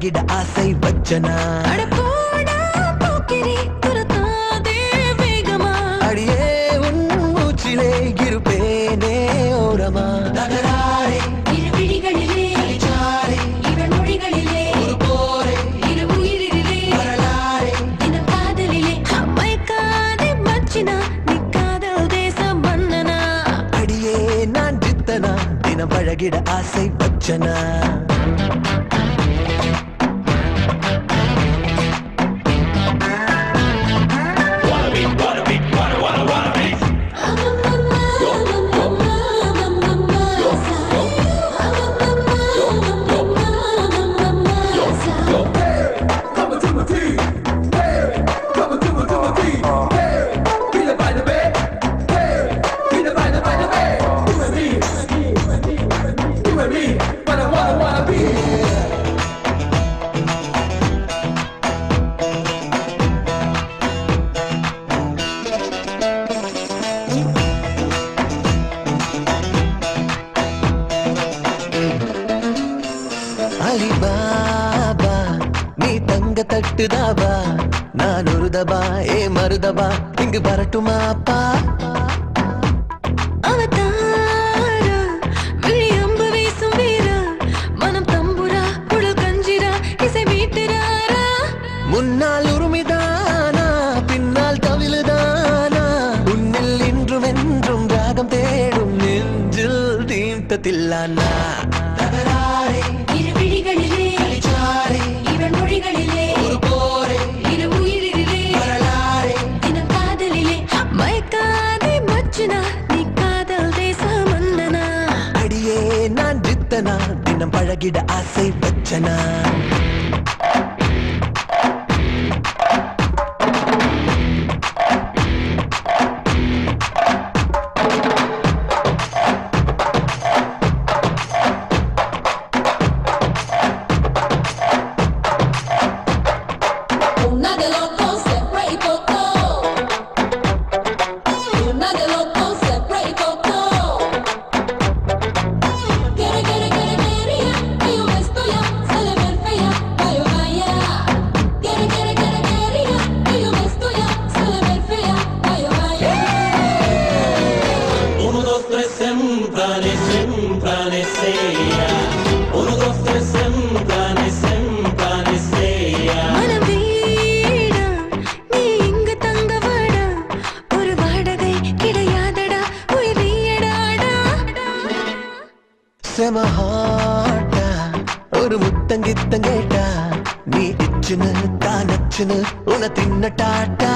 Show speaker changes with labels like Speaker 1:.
Speaker 1: பழகிட ஆசை வச்சனா அடியே உன் மூச்சிலே இருப்பேனே ஓரமா தினம் பழகிட ஆசை வச்சனா அலிபாபா நீ தங்க தட்டுதாபா நான் ஒரு தபா ஏ மருதபா இங்கு வரட்டுமாப்பா முன்னால் உரிமைதானா பின்னால் தவிழுதானா உன்னில் இன்றும் என்றும் ராகம் தேடும் நெஞ்சில் தீண்டத்தில்லானா அடியே நான் ஜித்தனா தினம் பழகிட ஆசை வச்சனா செமஹாட்டா ஒரு முத்தங்கித்தங்கேட்டா நீ இச்சுன்னு தானச்சுன்னு உன தின்ன டாட்டா